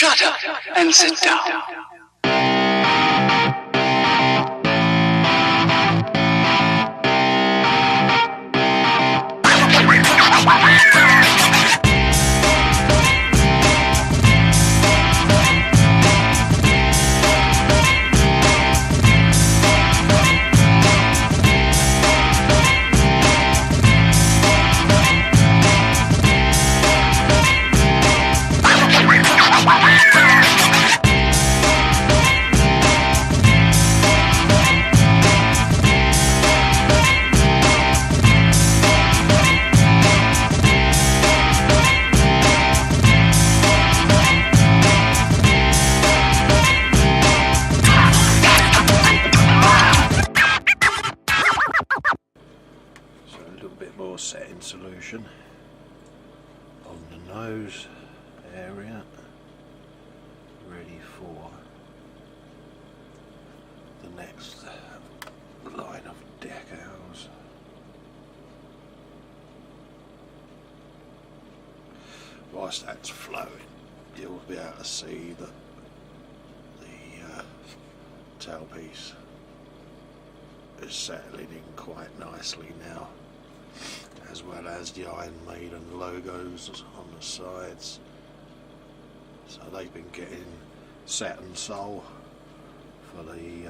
Shut up and sit down. Setting solution on the nose area, ready for the next line of decals. Whilst that's flowing, you'll be able to see that the tailpiece is settling in quite nicely now, as well as the Iron Maiden logos on the sides. So they've been getting set and soul for the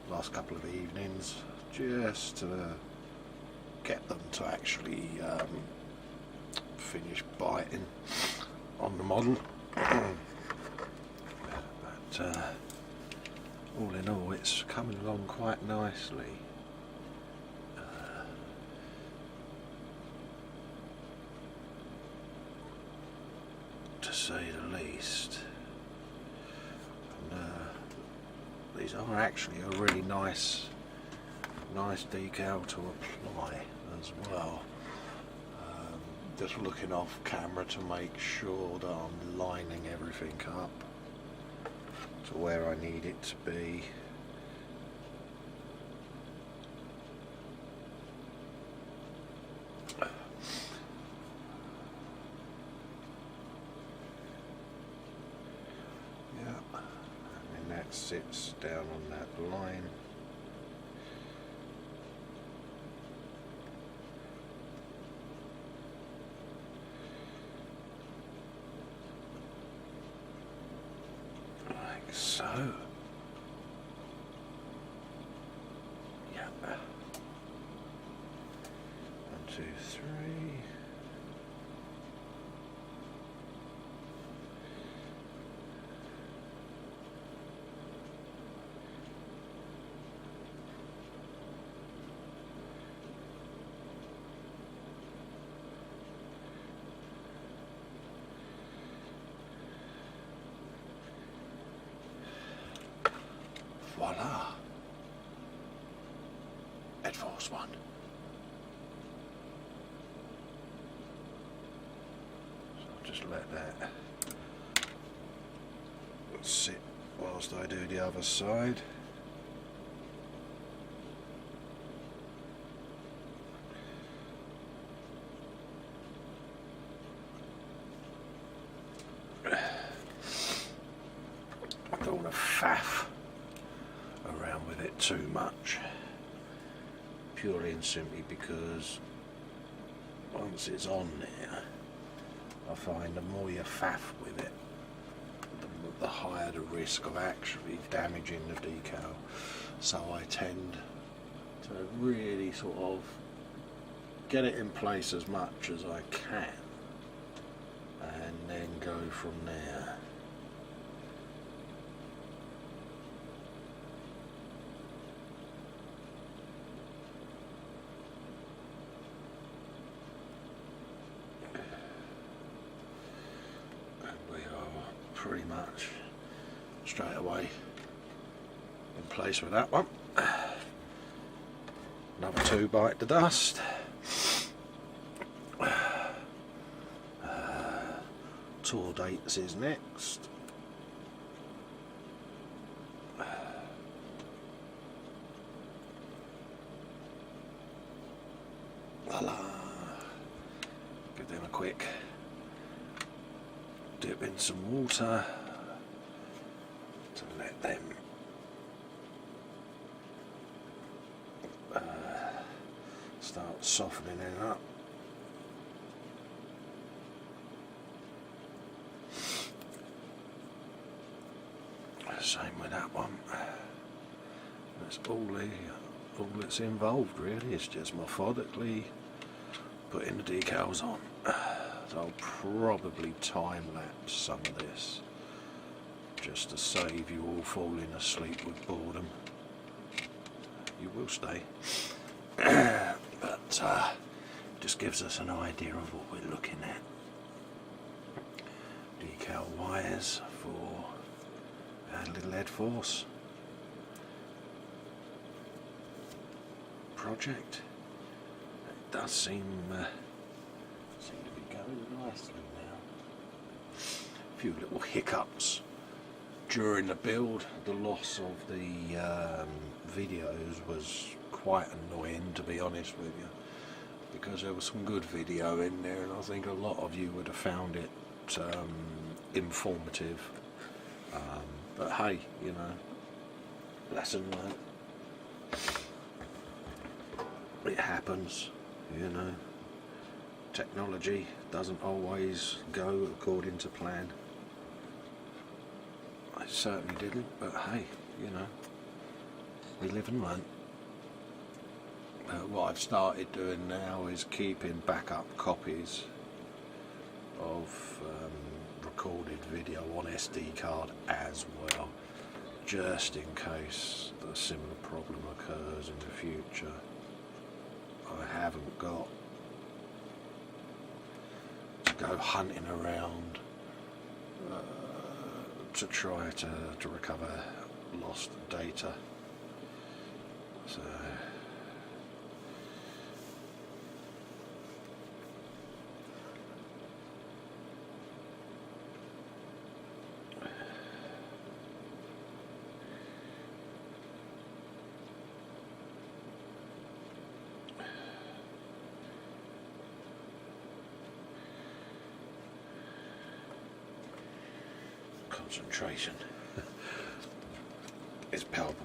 last couple of evenings, just to get them to actually finish biting on the model. But all in all, it's coming along quite nicely. To say the least. And, these are actually a really nice decal to apply as well. Just looking off camera to make sure that I'm lining everything up to where I need it to be. Sits down on that line. Like so. Yeah. 1, 2, 3. Voila! Ed Force 1. So I'll just let that sit whilst I do the other side. I don't want to faff around with it too much, purely and simply because once it's on there, I find the more you faff with it, the higher the risk of actually damaging the decal. So I tend to really sort of get it in place as much as I can and then go from there. Pretty much straight away in place with that one. Another 2 bite the dust. Tour dates is next. Voila. Give them a quick dip in some water to let them start softening it up. Same with that one. That's all that's involved really. It's just methodically putting the decals on. So I'll probably time lapse some of this just to save you all falling asleep with boredom. You will stay. But just gives us an idea of what we're looking at. Decal wires for our little Ed Force project. It does seem to be going nicely now. A few little hiccups during the build. The loss of the videos was quite annoying, to be honest with you, because there was some good video in there, and I think a lot of you would have found it informative. But hey, you know, lesson learned. It happens, you know. Technology doesn't always go according to plan. I certainly didn't, but hey, you know, we live and learn. What I've started doing now is keeping backup copies of recorded video on SD card as well, just in case a similar problem occurs in the future. I haven't got to go hunting around to try to recover lost data. So concentration is palpable.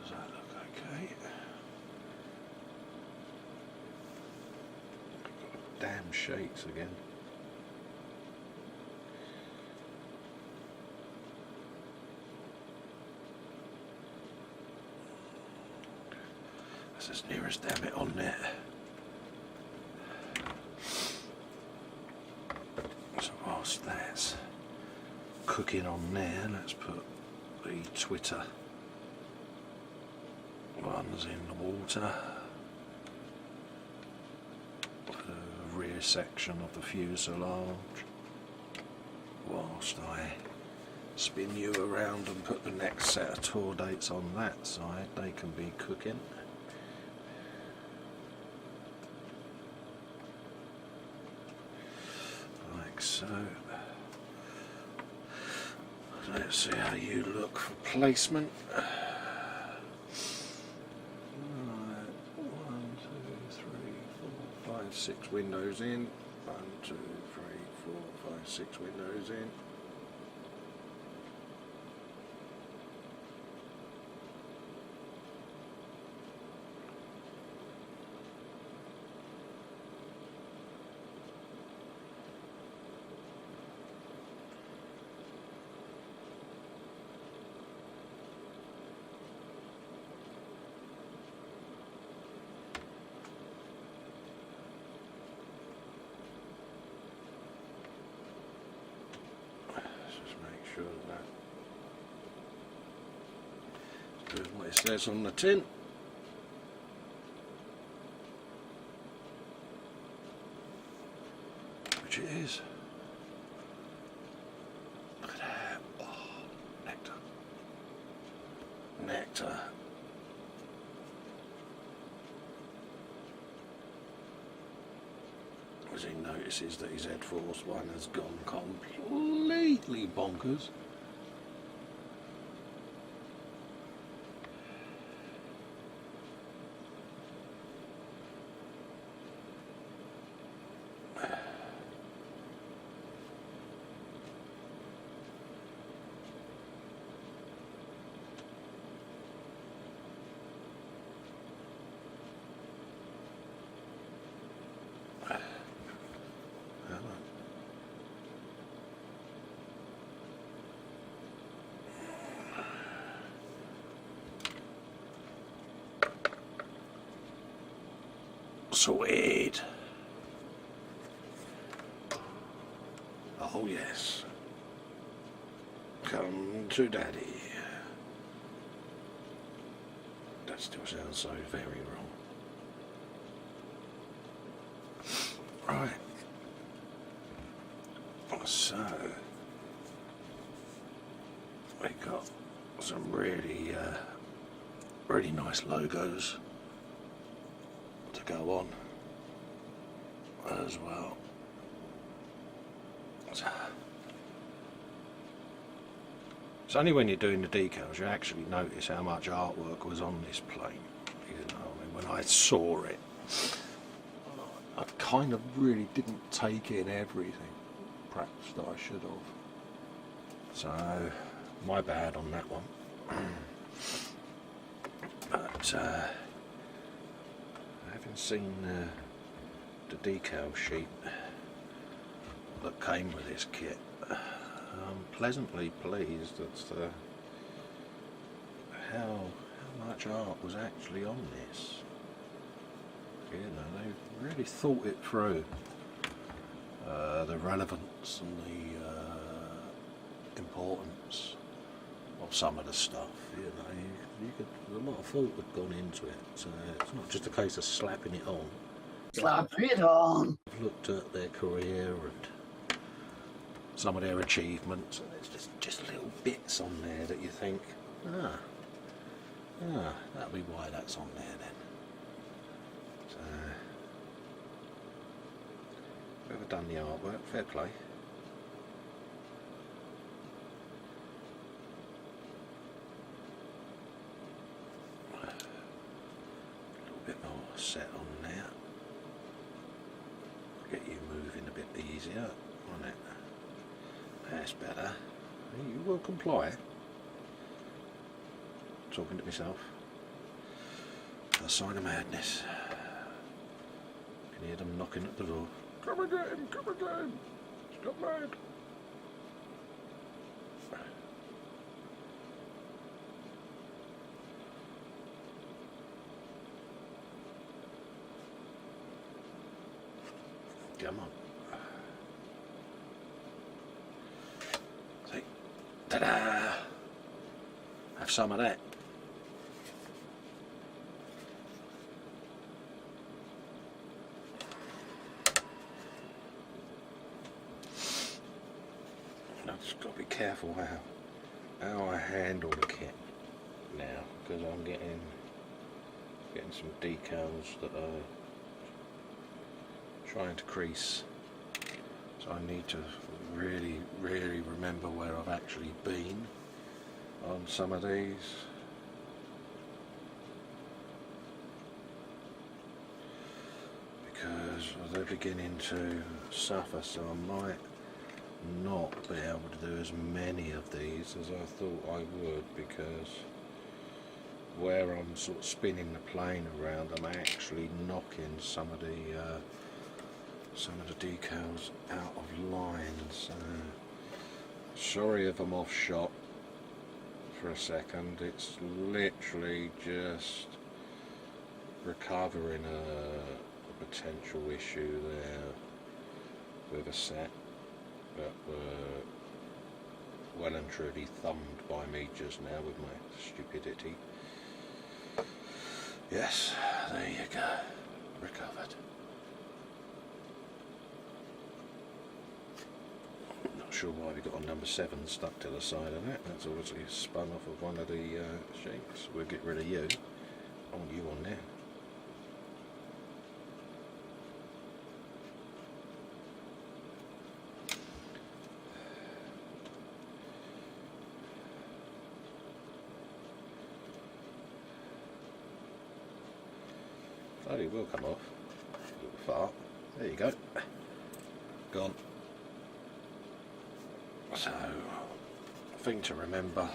Does that look okay? Damn shakes again. As near as damn it on there. So whilst that's cooking on there, let's put the Twitter ones in the water. The rear section of the fuselage. Whilst I spin you around and put the next set of tour dates on that side, they can be cooking. So let's see how you look for placement. Right, 1, 2, 3, 4, 5, 6 windows in. 1, 2, 3, 4, 5, 6 windows in. Doing what it says on the tin. Which it is. Look at that. Oh, nectar. Nectar. As he notices that his Ed Force one has gone completely bonkers. sorted. Oh yes. Come to Daddy. That still sounds so very wrong. Right. So we got some really nice logos to go on as well. It's only when you're doing the decals you actually notice how much artwork was on this plane. You know, I mean, when I saw it, I kind of really didn't take in everything, perhaps, that I should have. So, my bad on that one. But having seen the decal sheet that came with this kit, I'm pleasantly pleased at how much art was actually on this. You know, they really thought it through, the relevance and the importance of some of the stuff. You know, you could, a lot of thought had gone into it. So it's not just a case of slapping it on. Slap it on. I've looked at their career and some of their achievements, and there's just little bits on there that you think, that'll be why that's on there then. So, whoever done the artwork, fair play. A little bit more set on there. Get you moving a bit easier on it. That's better. You will comply. Talking to myself. A sign of madness. You can hear them knocking at the door. Come again, come again. Stop mad. Come on. See? Ta-da! Have some of that. I've just got to be careful how I handle the kit now, because I'm getting some decals that are trying to crease, so I need to really remember where I've actually been on some of these. Because they're beginning to suffer, so I might not be able to do as many of these as I thought I would, because where I'm sort of spinning the plane around, I'm actually knocking some of the decals out of line. So sorry if I'm off shot for a second. It's literally just recovering a potential issue there with a set that were well and truly thumbed by me just now with my stupidity. Yes, there you go, recovered. Not sure why we got a number 7 stuck to the side of that. That's obviously spun off of one of the sheets. We'll get rid of you. I want you on there. Bloody will come off. Little fart. There you go. Gone. So, thing to remember,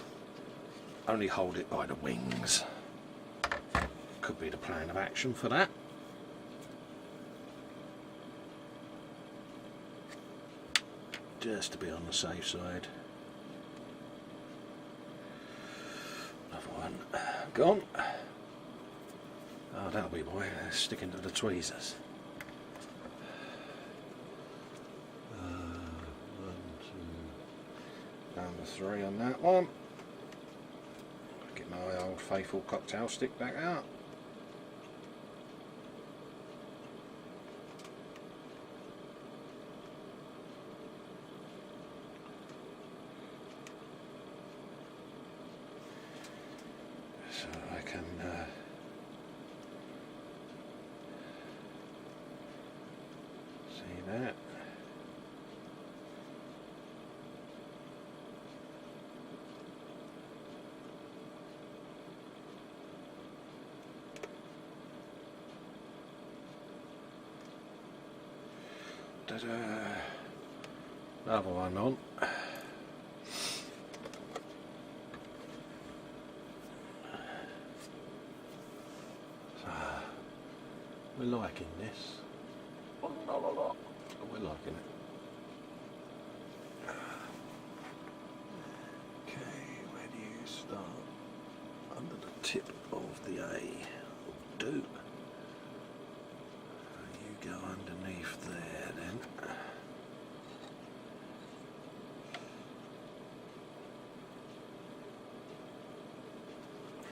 only hold it by the wings. Could be the plan of action for that. Just to be on the safe side. Another one. Gone. Oh that'll be why they're sticking to the tweezers. 1, 2, number 3 on that one. Get my old faithful cocktail stick back out. So I can see that. Another one on. So, we're liking this. Not a lot, but we're liking it. Okay, where do you start? Under the tip of the A. Will do. You go underneath there then.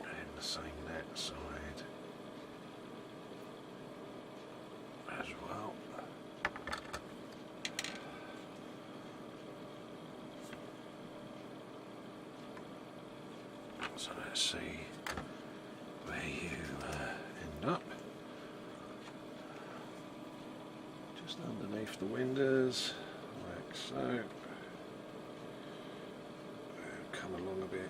And the same that side as well. So let's see where you end up. Just underneath the windows, like so. And come along a bit.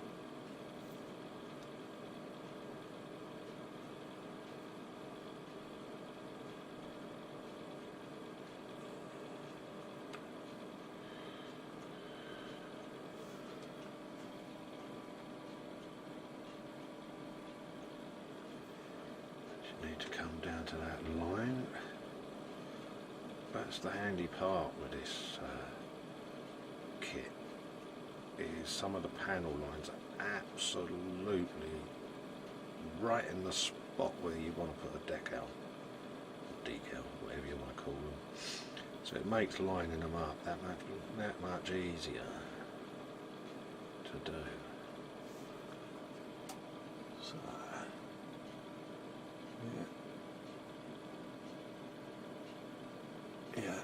You need to come down to that line. That's the handy part with this kit, is some of the panel lines are absolutely right in the spot where you want to put a decal, whatever you want to call them. So it makes lining them up that much easier to do. So, yeah,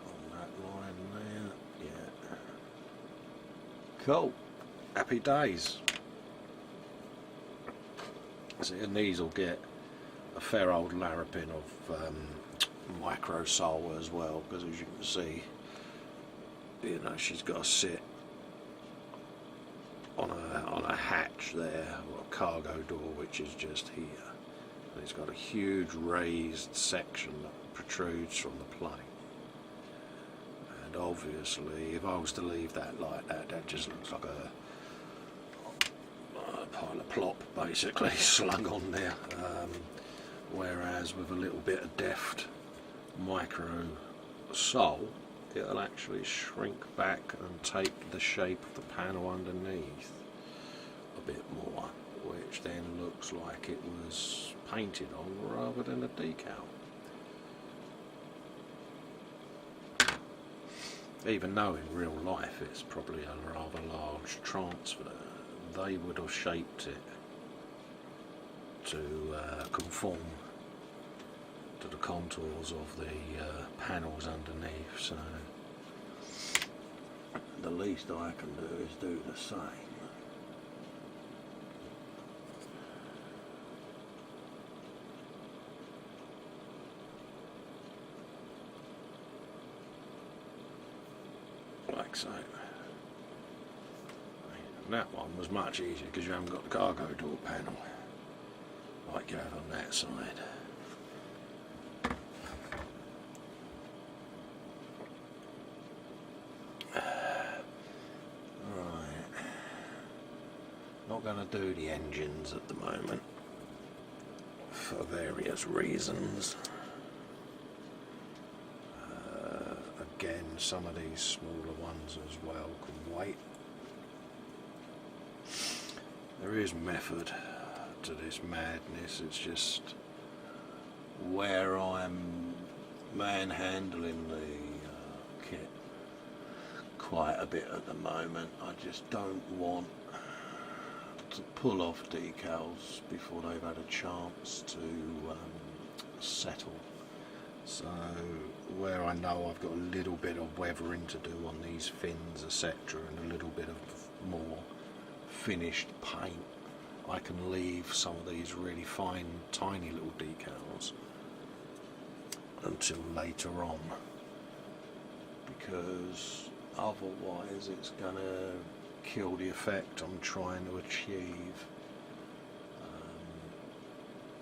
on that line there, yeah. Cool. Happy days. See, and these will get a fair old larrapin of micro sole as well, because as you can see, you know, she's got to sit on a hatch there, or a cargo door, which is just here. And it's got a huge raised section that protrudes from the plane. And obviously, if I was to leave that like that, that just looks like a pile of plop, basically, slung on there. Whereas with a little bit of deft micro sole, it'll actually shrink back and take the shape of the panel underneath a bit more, which then looks like it was painted on rather than a decal. Even though in real life it's probably a rather large transfer, they would have shaped it to conform to the contours of the panels underneath, so the least I can do is do the same. Like so. And that one was much easier because you haven't got the cargo door panel like you have on that side. Not going to do the engines at the moment for various reasons. Again, some of these smaller ones as well can wait. There is method to this madness. It's just where I'm manhandling the kit quite a bit at the moment. I just don't want to pull off decals before they've had a chance to settle. So where I know I've got a little bit of weathering to do on these fins, etc., and a little bit of more finished paint, I can leave some of these really fine tiny little decals until later on, because otherwise it's gonna kill the effect I'm trying to achieve.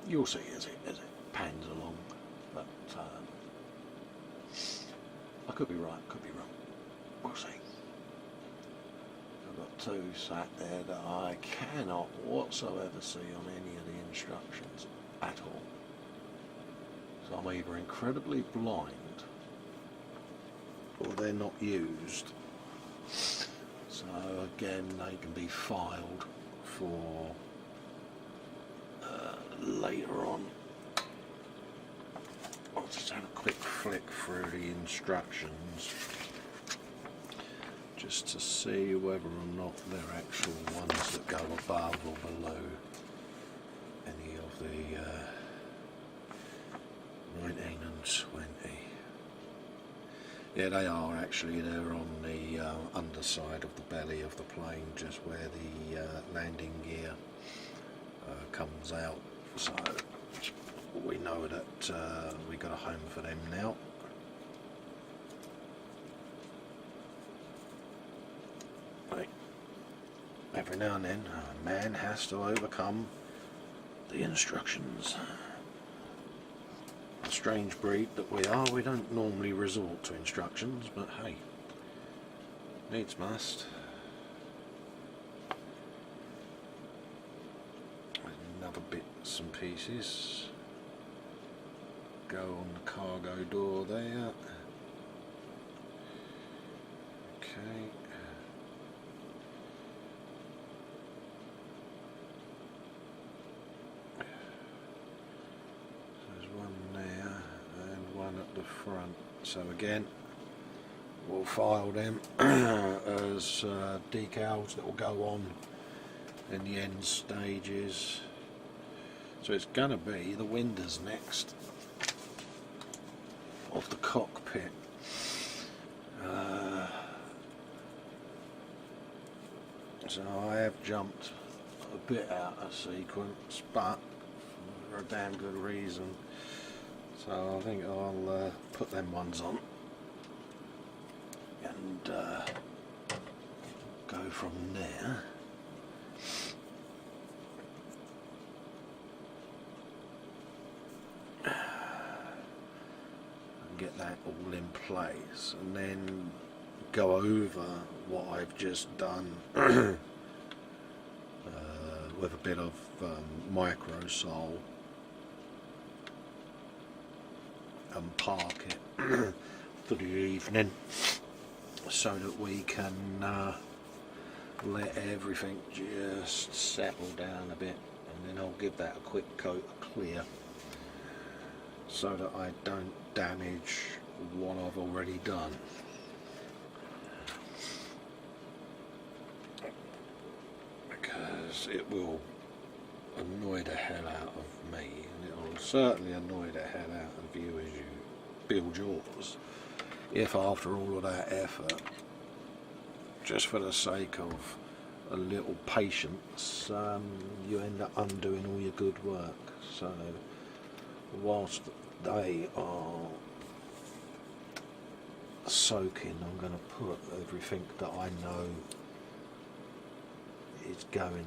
You'll see as it pans along, but I could be right, could be wrong. We'll see. I've got two sat there that I cannot whatsoever see on any of the instructions at all. So I'm either incredibly blind or they're not used. So again, they can be filed for later on. I'll just have a quick flick through the instructions just to see whether or not they're actual ones that go above or below any of the 19 and 20. Yeah, they are actually. They're on the underside of the belly of the plane, just where the landing gear comes out. So we know that we got a home for them now. Right. Every now and then, a man has to overcome the instructions. A strange breed that we are. We don't normally resort to instructions, but hey, needs must. Another bits and pieces go on the cargo door there. Okay. There's one there and one at the front. So again, we'll file them as decals that will go on in the end stages. So it's going to be the windows next of the cockpit. So I have jumped a bit out of sequence, but for a damn good reason. So I think I'll put them ones on and go from there. Get that all in place, and then go over what I've just done with a bit of microsol and park it for the evening so that we can let everything just settle down a bit, and then I'll give that a quick coat of clear so that I don't damage what I've already done. Because it will annoy the hell out of me, and it will certainly annoy the hell out of you as you build yours, if after all of that effort, just for the sake of a little patience, you end up undoing all your good work. So whilst they are soaking, I'm going to put everything that I know is going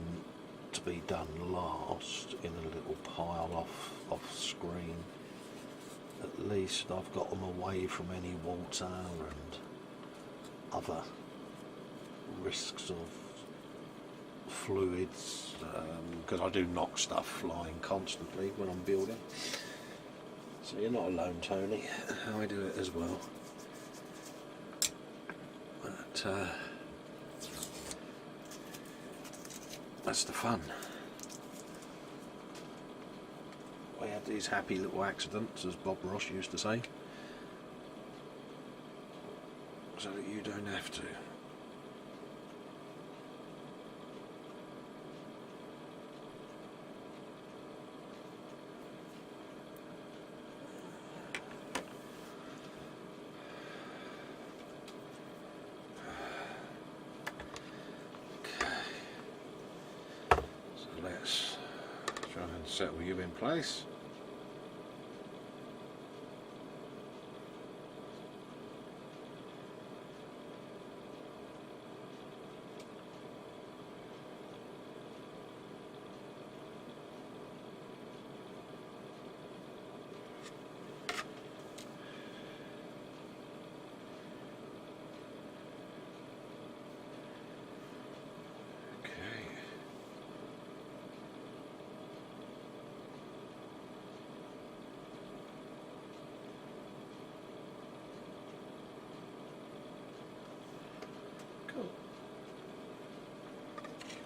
to be done last in a little pile off screen. At least I've got them away from any water and other risks of fluids, because I do knock stuff flying constantly when I'm building. So you're not alone, Tony. I do it as well. But that's the fun. these happy little accidents, as Bob Ross used to say, so that you don't have to. Let's try and settle you in place.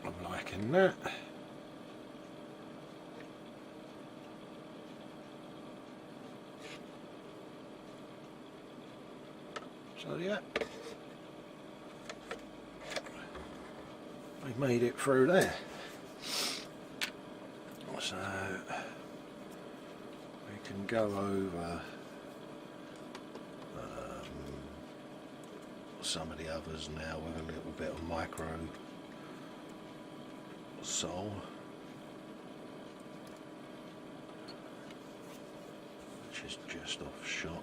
I'm liking that. So yeah, we made it through there. So we can go over some of the others now with a little bit of micro sole, which is just off shot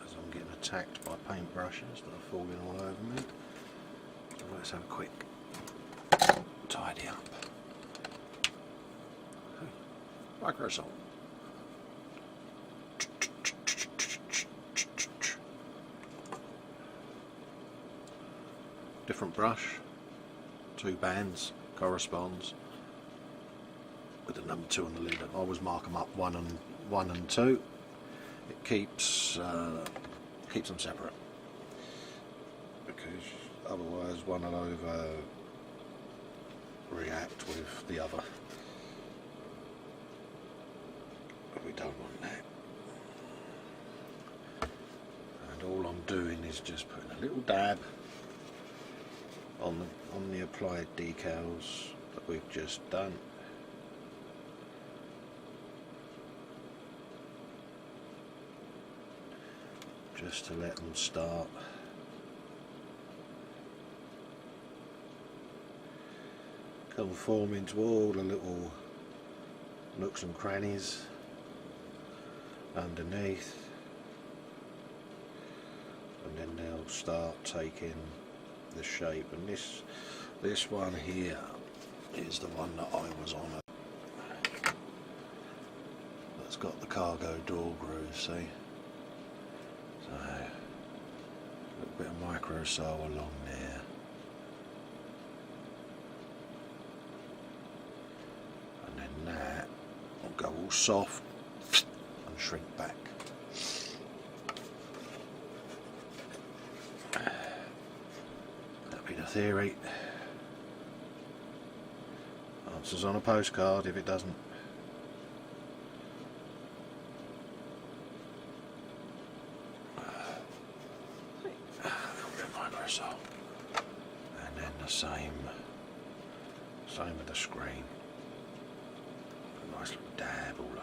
as I'm getting attacked by paintbrushes that are falling all over me. So let's have a quick tidy up. Micro sole. Different brush. 2 bands corresponds with the number 2 on the lid. I always mark them up 1 and 2. It keeps them separate, because otherwise one will over react with the other. We don't want that. And all I'm doing is just putting a little dab on the applied decals that we've just done. Just to let them start conforming to all the little nooks and crannies underneath, and then they'll start taking the shape. And this one here is the one that I was on. That's got the cargo door groove, see? So a little bit of micro sole along there. And then that will go all soft and shrink back. That'd be the theory. Answers on a postcard if it doesn't. And then the same with the screen. A nice little dab all over.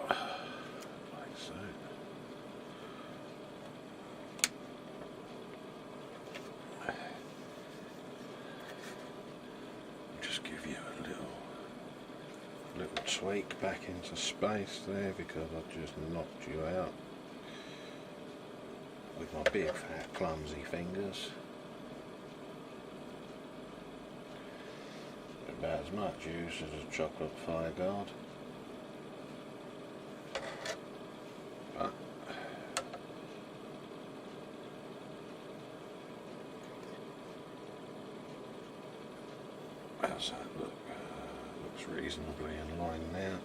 Like so. Just give you a little tweak back into space there, because I just knocked you out with my big fat clumsy fingers. About as much use as a chocolate fire guard. But how's that look? Looks reasonably in line now.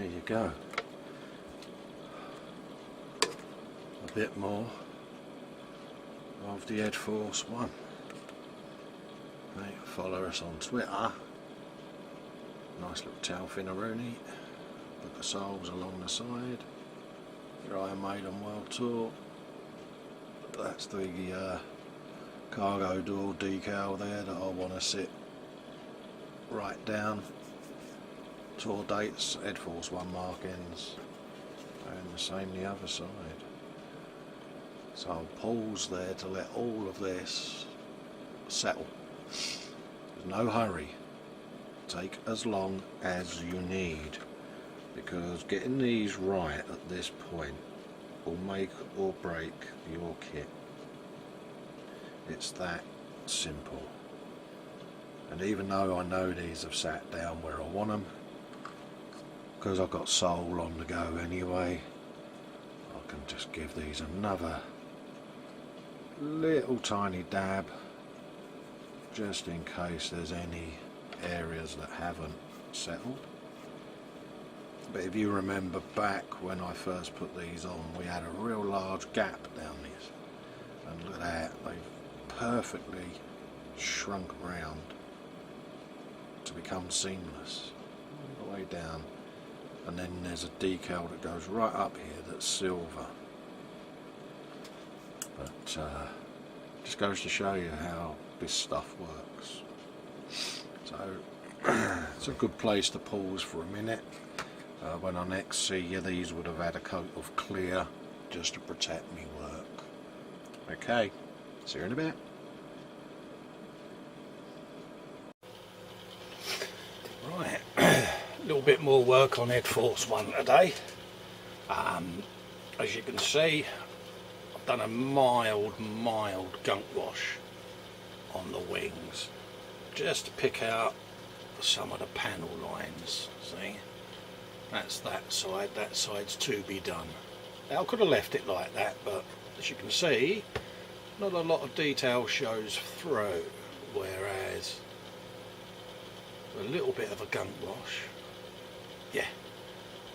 you go. A bit more of the Ed Force 1. Right, follow us on Twitter. Nice little tail finneroony. Book of Souls along the side. Your Iron Maiden World Tour. That's the cargo door decal there that I want to sit right down. Tour dates, Ed Force 1 markings, and the same the other side. So I'll pause there to let all of this settle. There's no hurry. Take as long as you need, because getting these right at this point will make or break your kit. It's that simple. And even though I know these have sat down where I want them, because I've got Soul on the go anyway, I can just give these another little tiny dab, just in case there's any areas that haven't settled. But if you remember back when I first put these on, we had a real large gap down these, and look at that, they've perfectly shrunk round to become seamless all the way down. And then there's a decal that goes right up here that's silver. But just goes to show you how this stuff works. So it's a good place to pause for a minute. When I next see you, these would have had a coat of clear just to protect me work. Okay, see you in a bit. Right, a little bit more work on Ed Force 1 today. As you can see, I've done a mild gunk wash on the wings, just to pick out some of the panel lines. See, that's that side's to be done. Now I could have left it like that, but as you can see, not a lot of detail shows through, whereas a little bit of a gunk wash, yeah.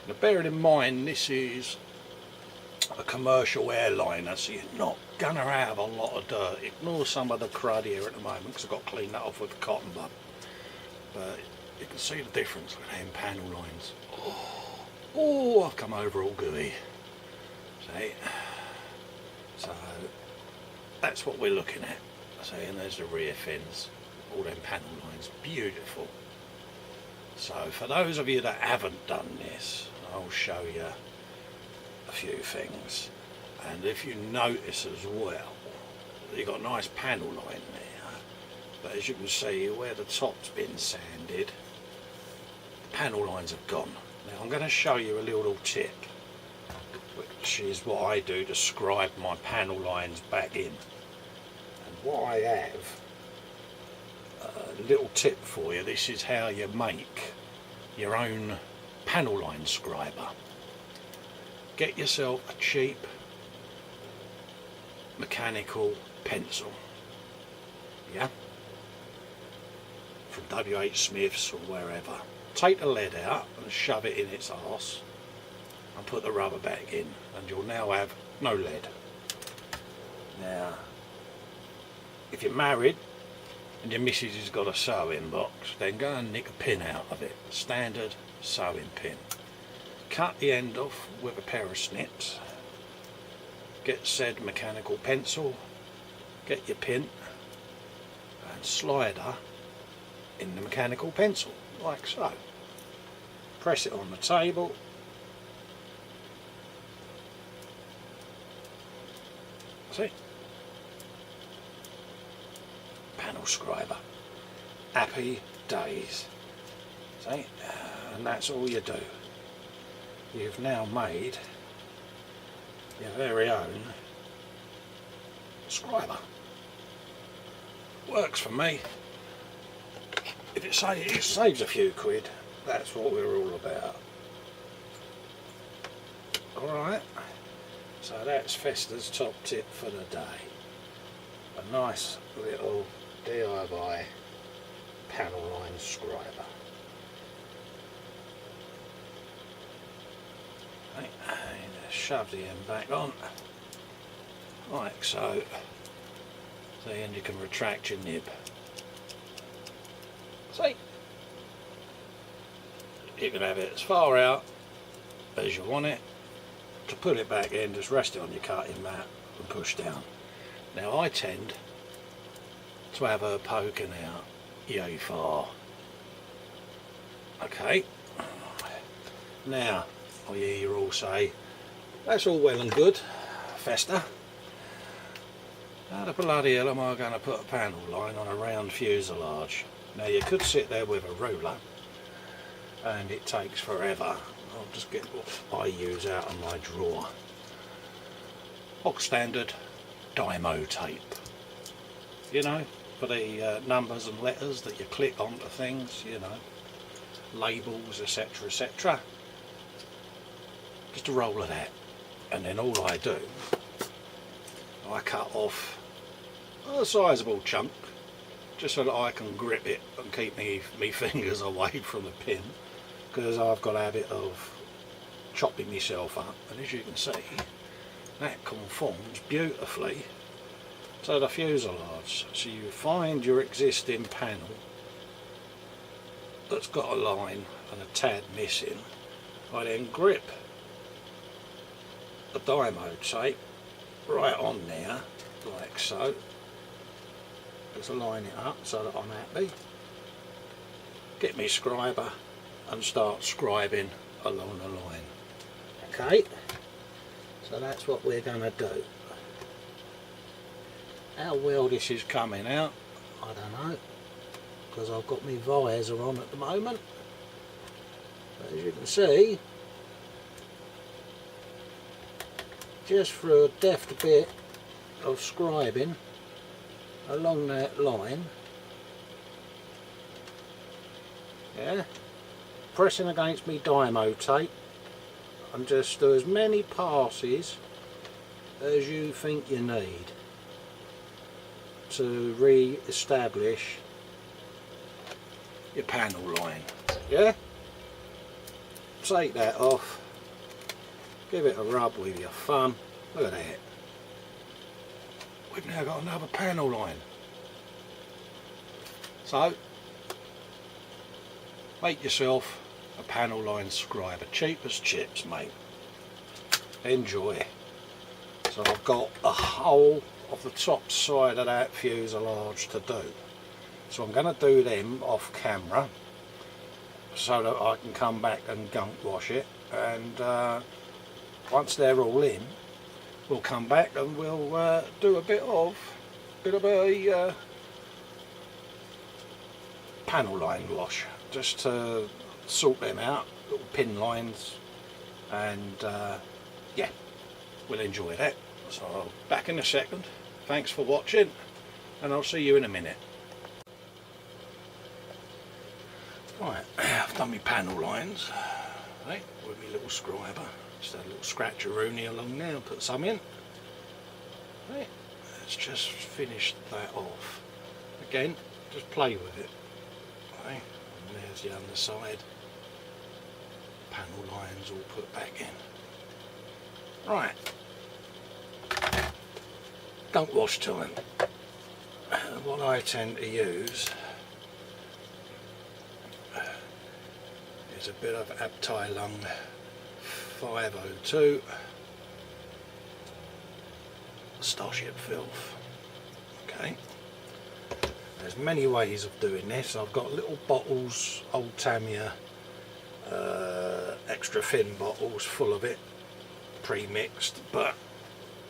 Now bearing in mind this is a commercial airliner, so you're not gonna have a lot of dirt. Ignore some of the crud here at the moment because I've got to clean that off with a cotton bud. But you can see the difference with them panel lines. Oh, I've come over all gooey. See? So that's what we're looking at. See, and there's the rear fins, all them panel lines, beautiful. So for those of you that haven't done this, I'll show you a few things. And if you notice as well, you've got a nice panel line there, but as you can see where the top's been sanded, the panel lines have gone. Now I'm going to show you a little tip, which is what I do to scribe my panel lines back in. And what I have, a little tip for you, this is how you make your own panel line scriber. Get yourself a cheap mechanical pencil, yeah, from WH Smith's or wherever. Take the lead out and shove it in its arse and put the rubber back in, and you'll now have no lead. Now if you're married and your missus has got a sewing box, then go and nick a pin out of it, standard sewing pin. Cut the end off with a pair of snips. Get said mechanical pencil, get your pin and slider in the mechanical pencil, like so. Press it on the table. See? Panel scriber. Happy days. See? And that's all you do. You've now made your very own scriber. Works for me. If it saves a few quid, that's what we're all about. Alright, so that's Festa's top tip for the day. A nice little DIY panel line scriber. shove the end back on, like so. And you can retract your nib. See? You can have it as far out as you want it. To put it back in, just rest it on your cutting mat and push down. Now I tend to have her poking out yay far. Okay. Now, I hear you all say, that's all well and good, Fester. How the bloody hell am I going to put a panel line on a round fuselage? Now you could sit there with a ruler and it takes forever. I'll just get what I use out of my drawer. Box standard Dymo tape. You know, for the numbers and letters that you click onto things, you know, labels, etc, etc. Just a roll of that, and then all I do, I cut off a sizable chunk just so that I can grip it and keep me fingers away from the pin, because I've got a habit of chopping myself up, and as you can see that conforms beautifully to the fuselage. So you find your existing panel that's got a line and a tad missing. I then grip the Dymo tape right on there, like so. Just line it up so that I'm happy. Get me scriber and start scribing along the line. Okay, so that's what we're going to do. How well this is coming out, I don't know, because I've got my visor on at the moment. But as you can see, just for a deft bit of scribing along that line, yeah, pressing against me Dymo tape, and just do as many passes as you think you need to re-establish your panel line. Yeah, take that off, give it a rub with your thumb. Look at that, we've now got another panel line. So make yourself a panel line scriber, cheap as chips, mate. Enjoy. So I've got a whole of the top side of that fuselage to do, so I'm going to do them off camera so that I can come back and gunk wash it, and once they're all in, we'll come back and we'll do a bit of a panel line wash, just to sort them out, little pin lines, and yeah, we'll enjoy that. So back in a second. Thanks for watching, and I'll see you in a minute. Right, I've done my panel lines, right, with my little scriber. Just had a little scratcher-rooney along there and put some in. Right, let's just finish that off. Again, just play with it. Right, and there's the underside. Panel lines all put back in. Right. Gunk wash time. What I tend to use is a bit of Abtai Lung 502 Starship filth. Okay, there's many ways of doing this. I've got little bottles, old Tamiya extra thin bottles full of it, pre-mixed, but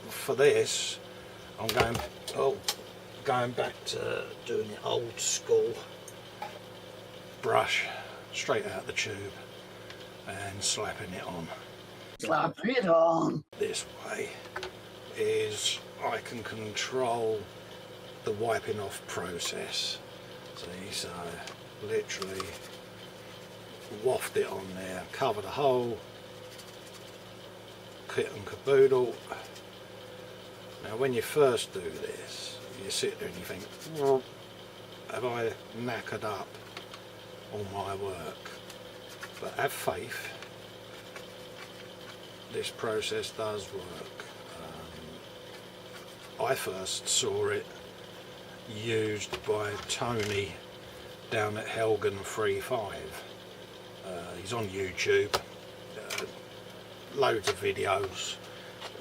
for this I'm going back to doing the old school brush straight out the tube and slapping it on. Slap it on. This way is I can control the wiping off process. See, so literally waft it on there, cover the hole, kit and caboodle. Now when you first do this, you sit there and you think, well, have I knackered up all my work? But have faith, this process does work. I first saw it used by Tony down at Helgen 35. He's on YouTube, loads of videos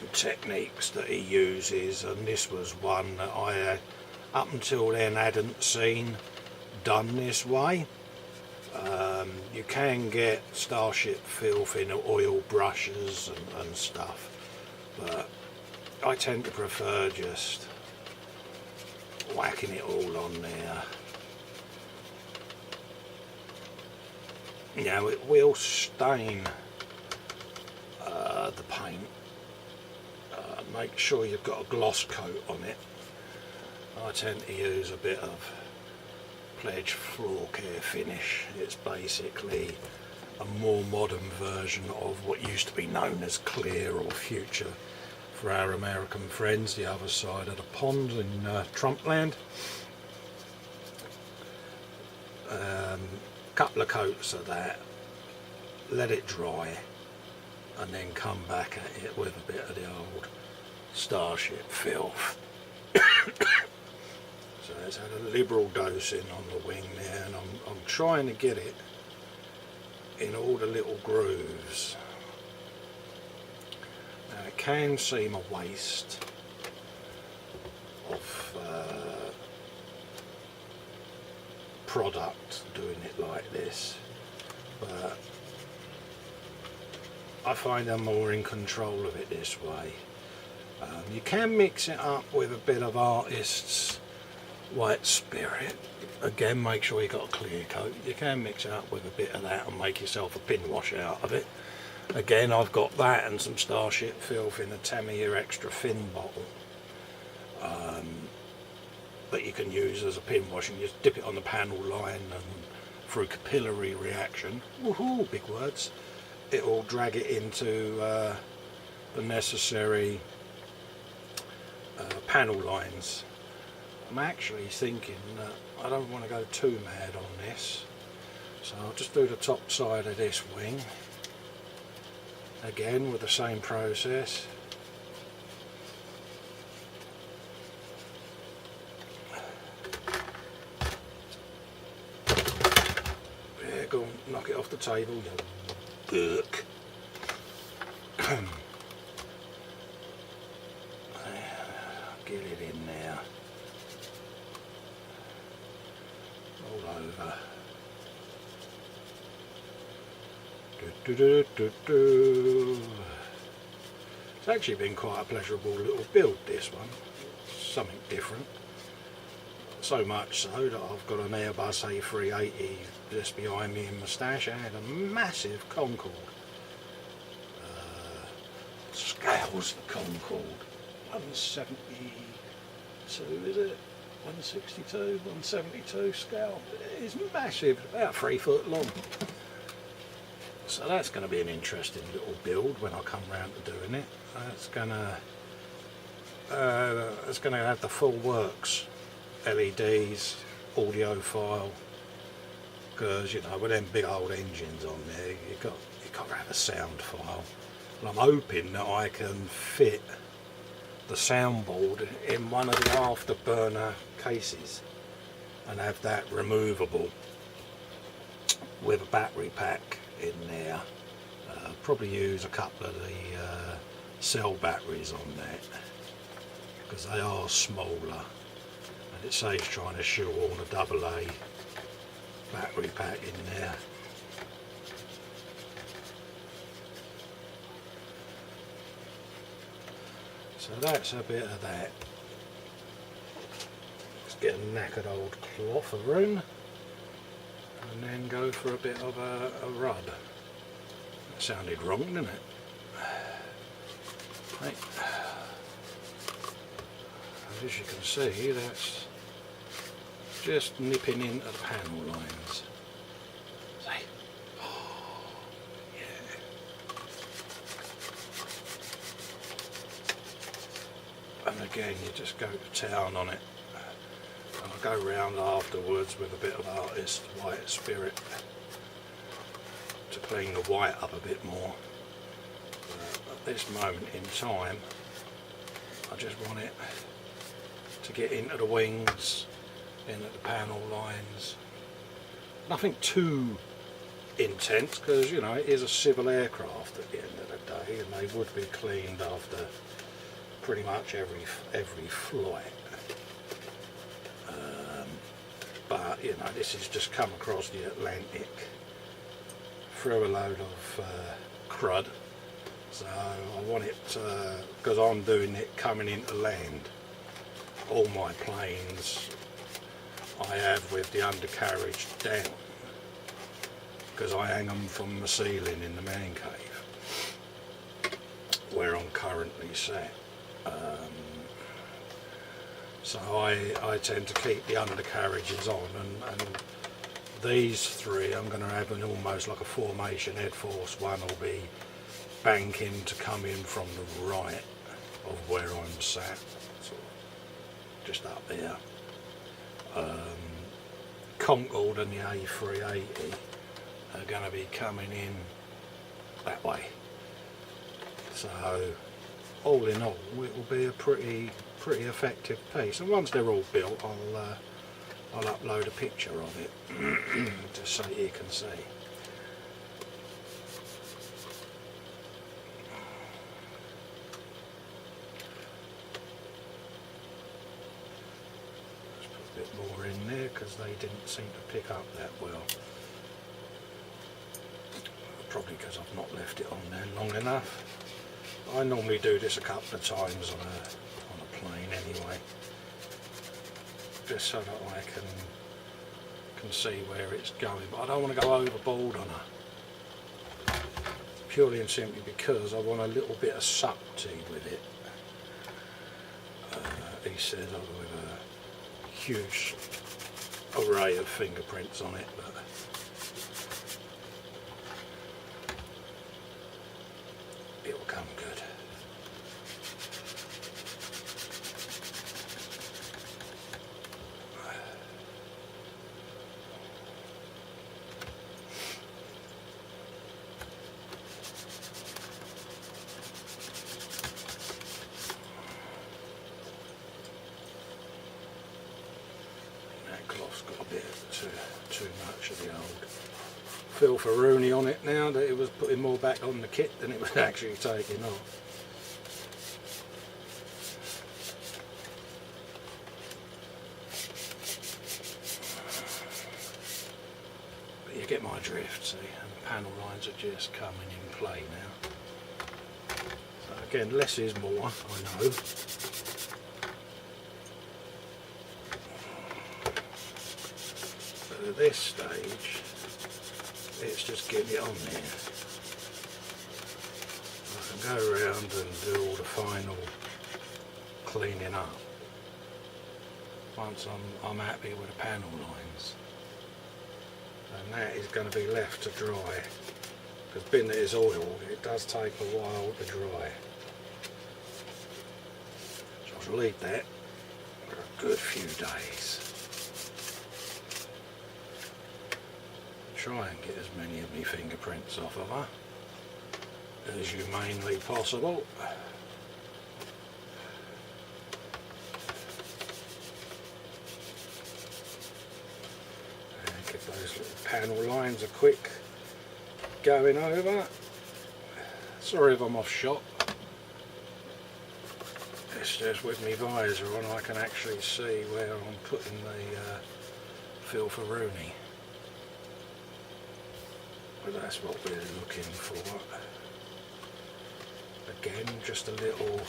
and techniques that he uses, and this was one that I up until then hadn't seen done this way. You can get Starship filth in oil brushes and stuff, but I tend to prefer just whacking it all on there. Now it will stain the paint. Make sure you've got a gloss coat on it. I tend to use a bit of Pledge Floor Care finish. It's basically a more modern version of what used to be known as Clear or Future for our American friends the other side of the pond in Trumpland. Couple of coats of that, let it dry, and then come back at it with a bit of the old Starship filth. So it's had a liberal dosing on the wing there, and I'm trying to get it in all the little grooves. Now it can seem a waste of product doing it like this, but I find I'm more in control of it this way. You can mix it up with a bit of Artist's White Spirit. Again, make sure you've got a clear coat. You can mix it up with a bit of that and make yourself a pin wash out of it. Again, I've got that and some Starship filth in a Tamiya extra thin bottle that you can use as a pin wash, and just dip it on the panel line, and through capillary reaction, woohoo, big words, it will drag it into the necessary panel lines. I'm actually thinking that I don't want to go too mad on this, so I'll just do the top side of this wing again with the same process. Yeah, go and knock it off the table, you jerk. Get it in there, all over. It's actually been quite a pleasurable little build, this one. Something different. So much so that I've got an Airbus A380 just behind me in Moustache and a massive Concorde. Scales the Concorde. 172, is it? 162, 172 scale. It's massive, about 3 foot long. So that's going to be an interesting little build when I come round to doing it. It's going to have the full works, LEDs, audiophile, because you know with them big old engines on there, you've got to have a sound file. And I'm hoping that I can fit the soundboard in one of the afterburner cases and have that removable with a battery pack in there. Probably use a couple of the cell batteries on that because they are smaller, and it saves trying to shoehorn a AA battery pack in there. So that's a bit of that. Let's get a knackered old cloth of room and then go for a bit of a rub. That sounded wrong, didn't it? Right. As you can see, that's just nipping into the panel lines. See? Oh, yeah. And again, you just go to town on it. And I'll go round afterwards with a bit of Artist's White Spirit to clean the white up a bit more. at this moment in time I just want it to get into the wings, into the panel lines. Nothing too intense, because you know it is a civil aircraft at the end of the day, and they would be cleaned after pretty much every flight. But you know, this has just come across the Atlantic through a load of crud, so I want it, because I'm doing it coming into land. All my planes I have with the undercarriage down, because I hang them from the ceiling in the man cave where I'm currently sat. So I tend to keep the undercarriages on, and these three I'm going to have an almost like a formation head force. One will be banking to come in from the right of where I'm sat, sort of just up there. Concord and the A380 are going to be coming in that way. So all in all, it will be a pretty effective piece. And once they're all built, I'll upload a picture of it just so you can see. Just put a bit more in there because they didn't seem to pick up that well. Probably because I've not left it on there long enough. I normally do this a couple of times on a plane anyway, just so that I can see where it's going, but I don't want to go overboard on her, purely and simply because I want a little bit of subtlety with it. He said with a huge array of fingerprints on it, but it will come good. That cloth's got a bit too much of the old filth-a-rooney on it now, that it was putting more back on the kit than it was actually taking off. But you get my drift, see, and the panel lines are just coming in play now. So again, less is more, I know. But at this stage, it's just getting it on there. I can go around and do all the final cleaning up once I'm happy with the panel lines, and that is going to be left to dry, because being that it's oil, it does take a while to dry. So I'll leave that for a good few days. Try and get as many of my fingerprints off of her as humanely possible. And give those little panel lines a quick going over. Sorry if I'm off shot. It's just with my visor on I can actually see where I'm putting the filth-a-rooney. But that's what we're looking for. Again, just a little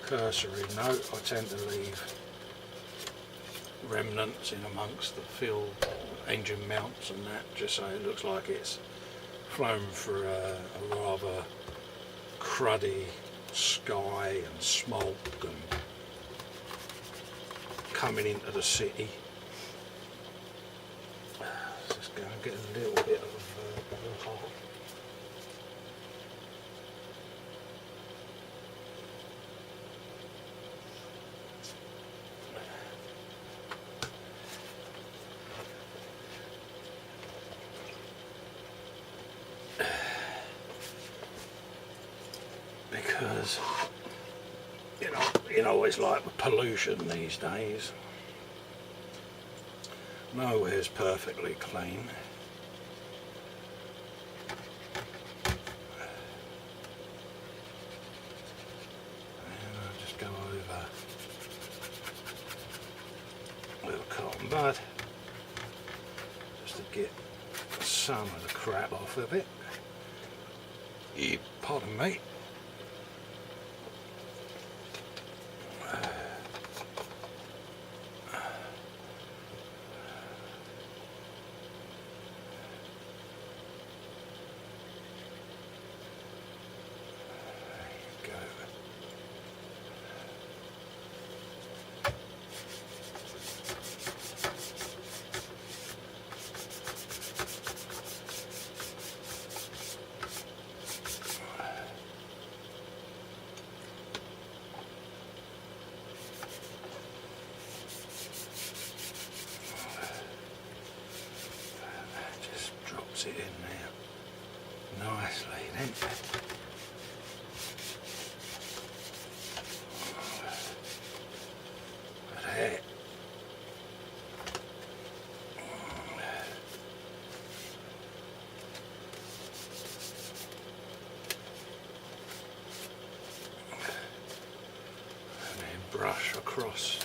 cursory note. I tend to leave remnants in amongst the field engine mounts and that, just so it looks like it's flown through a rather cruddy sky and smoke and coming into the city. Just go and get a little bit of hot. because you know it's like with pollution these days. Nowhere's perfectly clean. And I'll just go over with a cotton bud just to get some of the crap off of it. Pardon me. It in there nicely then. There. And then brush across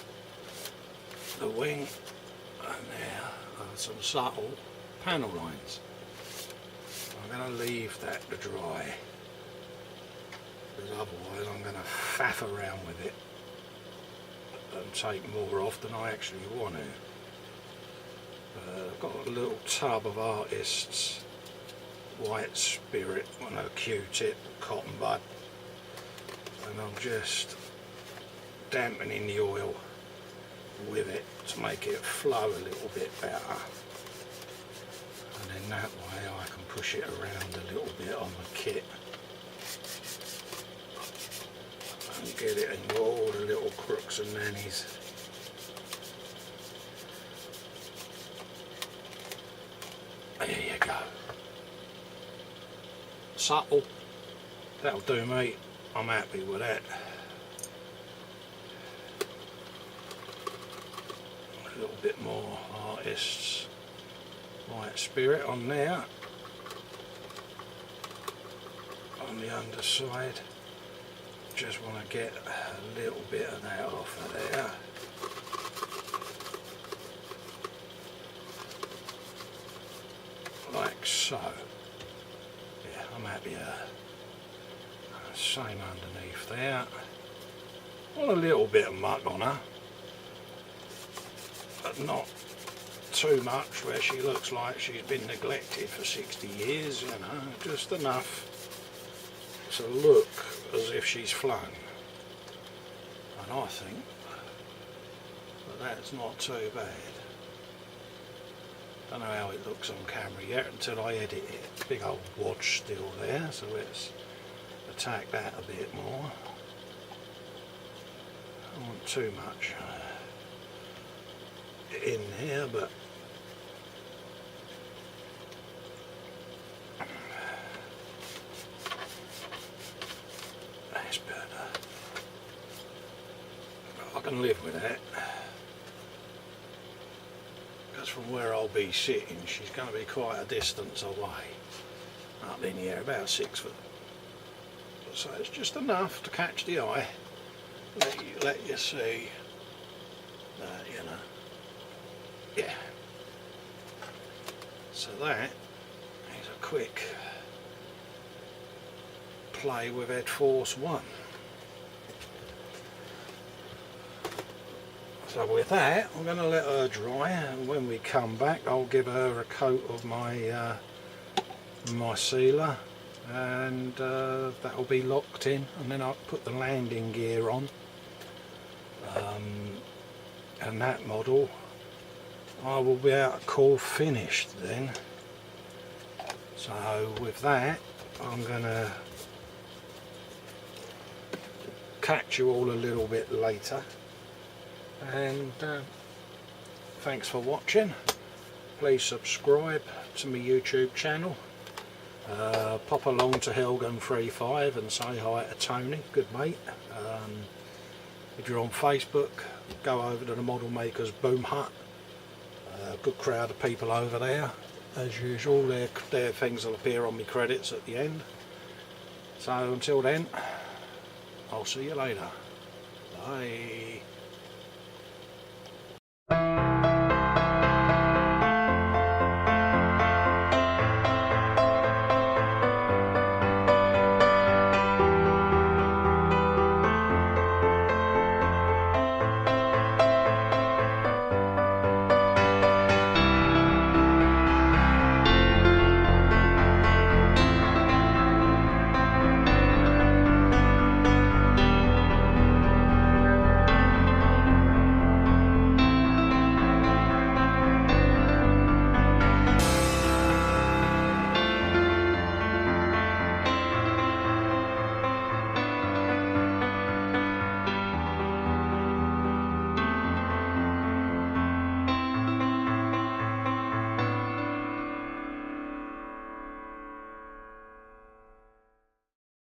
the wing, and there are some subtle panel lines. I'm going to leave that to dry, because otherwise I'm going to faff around with it and take more off than I actually want to. I've got a little tub of Artist's White Spirit on a Q-tip cotton bud, and I'm just dampening the oil with it to make it flow a little bit better. And in that way I can push it around a little bit on the kit and get it in all the little crooks and nannies. There you go. Subtle. That'll do me. I'm happy with that. A little bit more Artist's White Spirit on there, on the underside. Just want to get a little bit of that off of there. Like so. Yeah, I'm happy. Same underneath there. Want a little bit of muck on her, but not too much where she looks like she's been neglected for 60 years, you know, just enough to look as if she's flown. And I think that that's not too bad. Don't know how it looks on camera yet until I edit it. Big old wad still there, so let's attack that a bit more. I don't want too much in here, but that's better. I can live with that, because from where I'll be sitting she's going to be quite a distance away, up in here, about 6 foot. So it's just enough to catch the eye, let you see that, you know. Yeah. So that is a quick play with Ed Force 1. So with that, I'm going to let her dry, and when we come back I'll give her a coat of my my sealer, and that'll be locked in, and then I'll put the landing gear on, and that model I will be able to call finished then. So with that I'm going to catch you all a little bit later, and thanks for watching. Please subscribe to my YouTube channel, Pop along to Helgan35 and say hi to Tony, good mate. If you're on Facebook, go over to the Model Makers Boom Hut. Good crowd of people over there. As usual, their things will appear on my credits at the end. So until then, I'll see you later. Bye.